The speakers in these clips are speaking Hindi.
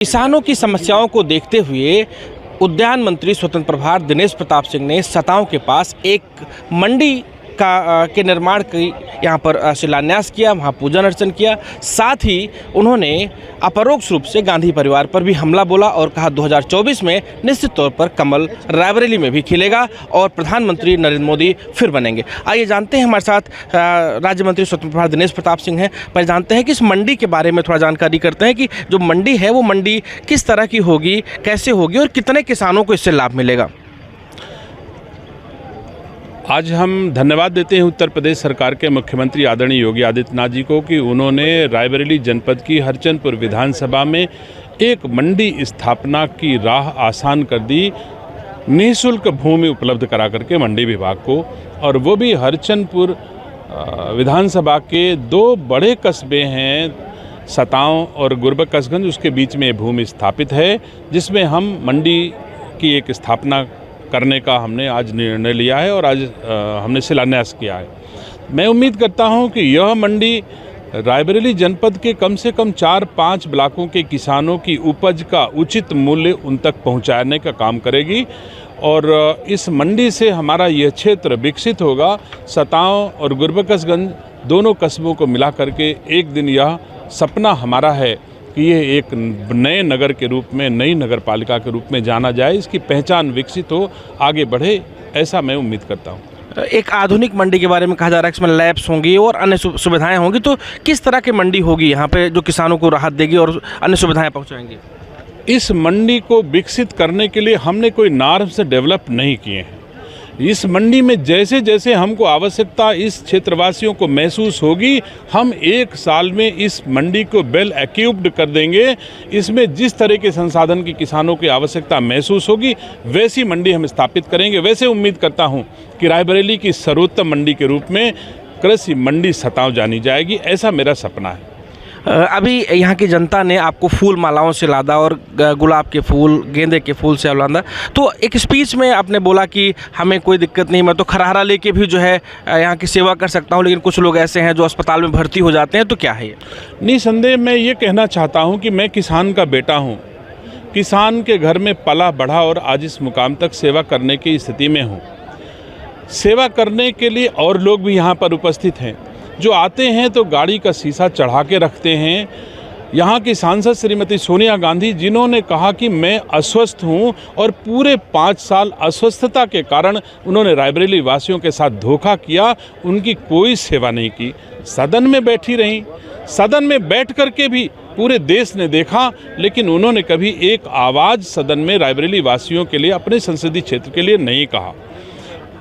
किसानों की समस्याओं को देखते हुए उद्यान मंत्री स्वतंत्र प्रभार दिनेश प्रताप सिंह ने सतांव के पास एक मंडी के निर्माण की यहाँ पर शिलान्यास किया, वहाँ पूजन अर्चन किया। साथ ही उन्होंने अपरोक्ष रूप से गांधी परिवार पर भी हमला बोला और कहा 2024 में निश्चित तौर पर कमल रायबरेली में भी खिलेगा और प्रधानमंत्री नरेंद्र मोदी फिर बनेंगे। आइए जानते हैं, हमारे साथ राज्य मंत्री स्वतंत्र प्रभार दिनेश प्रताप सिंह हैं। पर जानते हैं कि इस मंडी के बारे में थोड़ा जानकारी करते हैं कि जो मंडी है वो मंडी किस तरह की होगी, कैसे होगी और कितने किसानों को इससे लाभ मिलेगा। आज हम धन्यवाद देते हैं उत्तर प्रदेश सरकार के मुख्यमंत्री आदरणीय योगी आदित्यनाथ जी को कि उन्होंने रायबरेली जनपद की हरचंदपुर विधानसभा में एक मंडी स्थापना की राह आसान कर दी, निःशुल्क भूमि उपलब्ध करा करके मंडी विभाग को, और वो भी हरचंदपुर विधानसभा के दो बड़े कस्बे हैं सतांव और गुरबक्सगंज, उसके बीच में भूमि स्थापित है जिसमें हम मंडी की एक स्थापना करने का हमने आज निर्णय लिया है और आज हमने शिलान्यास किया है। मैं उम्मीद करता हूं कि यह मंडी रायबरेली जनपद के कम से कम 4-5 ब्लॉकों के किसानों की उपज का उचित मूल्य उन तक पहुंचाने का काम करेगी और इस मंडी से हमारा यह क्षेत्र विकसित होगा। सतांव और गुरबक्सगंज दोनों कस्बों को मिला करके एक दिन यह सपना हमारा है कि ये एक नए नगर के रूप में, नई नगर पालिका के रूप में जाना जाए, इसकी पहचान विकसित हो, आगे बढ़े, ऐसा मैं उम्मीद करता हूँ। एक आधुनिक मंडी के बारे में कहा जा रहा है कि इसमें लैब्स होंगी और अन्य सुविधाएं होंगी, तो किस तरह की मंडी होगी यहाँ पे जो किसानों को राहत देगी और अन्य सुविधाएं पहुँचाएंगी? इस मंडी को विकसित करने के लिए हमने कोई नॉर्म्स डेवलप नहीं किए हैं। इस मंडी में जैसे जैसे हमको आवश्यकता इस क्षेत्रवासियों को महसूस होगी, हम 1 साल में इस मंडी को वेल एक्विप्ड कर देंगे। इसमें जिस तरह के संसाधन की किसानों की आवश्यकता महसूस होगी वैसी मंडी हम स्थापित करेंगे। वैसे उम्मीद करता हूं कि रायबरेली की सर्वोत्तम मंडी के रूप में कृषि मंडी सतांव जानी जाएगी, ऐसा मेरा सपना है। अभी यहाँ की जनता ने आपको फूल मालाओं से लादा और गुलाब के फूल, गेंदे के फूल से लादा, तो एक स्पीच में आपने बोला कि हमें कोई दिक्कत नहीं, मैं तो खरहारा लेके भी जो है यहाँ की सेवा कर सकता हूँ, लेकिन कुछ लोग ऐसे हैं जो अस्पताल में भर्ती हो जाते हैं, तो क्या है ये? निसंदेह मैं ये कहना चाहता हूँ कि मैं किसान का बेटा हूँ, किसान के घर में पला बढ़ा और आज इस मुकाम तक सेवा करने की स्थिति में हूँ। सेवा करने के लिए और लोग भी यहाँ पर उपस्थित हैं। जो आते हैं तो गाड़ी का शीशा चढ़ा के रखते हैं। यहाँ की सांसद श्रीमती सोनिया गांधी, जिन्होंने कहा कि मैं अस्वस्थ हूँ और पूरे 5 साल अस्वस्थता के कारण उन्होंने रायबरेली वासियों के साथ धोखा किया, उनकी कोई सेवा नहीं की, सदन में बैठी रहीं। सदन में बैठ करके भी पूरे देश ने देखा, लेकिन उन्होंने कभी एक आवाज़ सदन में रायबरेली वासियों के लिए, अपने संसदीय क्षेत्र के लिए नहीं कहा।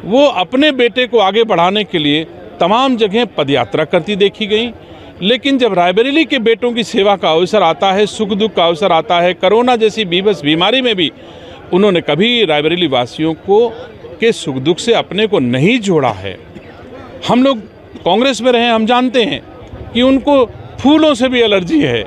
वो अपने बेटे को आगे बढ़ाने के लिए तमाम जगह पदयात्रा करती देखी गई, लेकिन जब रायबरेली के बेटों की सेवा का अवसर आता है, सुख दुख का अवसर आता है, कोरोना जैसी बीभत्स बीमारी में भी उन्होंने कभी रायबरेली वासियों को के सुख दुख से अपने को नहीं जोड़ा है। हम लोग कांग्रेस में रहे, हम जानते हैं कि उनको फूलों से भी एलर्जी है,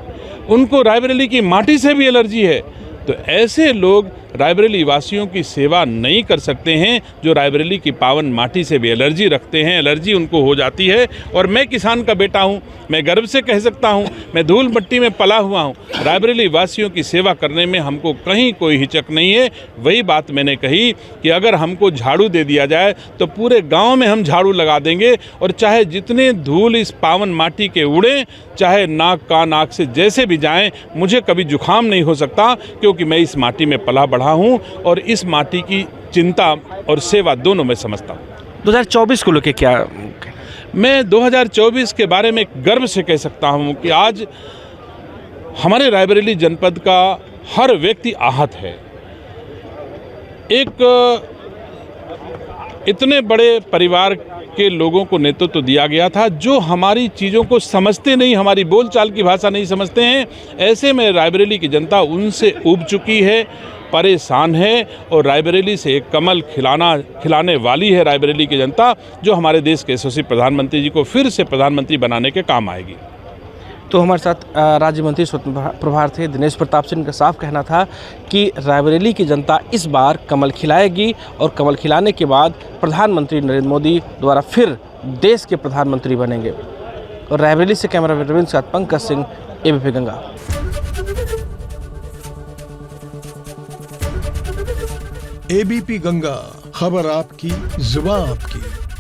उनको रायबरेली की माटी से भी एलर्जी है। तो ऐसे लोग रायबरेली वासियों की सेवा नहीं कर सकते हैं जो रायबरेली की पावन माटी से भी एलर्जी रखते हैं, एलर्जी उनको हो जाती है। और मैं किसान का बेटा हूं, मैं गर्व से कह सकता हूं, मैं धूल मट्टी में पला हुआ हूं, रायबरेली वासियों की सेवा करने में हमको कहीं कोई हिचक नहीं है। वही बात मैंने कही कि अगर हमको झाड़ू दे दिया जाए तो पूरे गाँव में हम झाड़ू लगा देंगे, और चाहे जितने धूल इस पावन माटी के उड़ें, चाहे नाक का नाक से जैसे भी जाएं, मुझे कभी जुकाम नहीं हो सकता, क्योंकि मैं इस माटी में पला बढ़ा हूं और इस माटी की चिंता और सेवा दोनों में समझता हूं। 2024 को लेकर क्या? मैं 2024 के बारे में गर्व से कह सकता हूं कि आज हमारे रायबरेली जनपद का हर व्यक्ति आहत है। एक इतने बड़े परिवार के लोगों को नेतृत्व दिया गया था जो हमारी चीज़ों को समझते नहीं, हमारी बोलचाल की भाषा नहीं समझते हैं। ऐसे में रायबरेली की जनता उनसे ऊब चुकी है, परेशान है, और रायबरेली से एक कमल खिलाने वाली है रायबरेली की जनता, जो हमारे देश के यशस्वी प्रधानमंत्री जी को फिर से प्रधानमंत्री बनाने के काम आएगी। तो हमारे साथ राज्य मंत्री स्वतंत्र प्रभार थे दिनेश प्रताप सिंह का साफ कहना था कि रायबरेली की जनता इस बार कमल खिलाएगी और कमल खिलाने के बाद प्रधानमंत्री नरेंद्र मोदी द्वारा फिर देश के प्रधानमंत्री बनेंगे। और रायबरेली से कैमरा मैन रविंद्र के साथ पंकज सिंह, एबीपी गंगा। एबीपी गंगा, खबर आपकी, जुबान आपकी।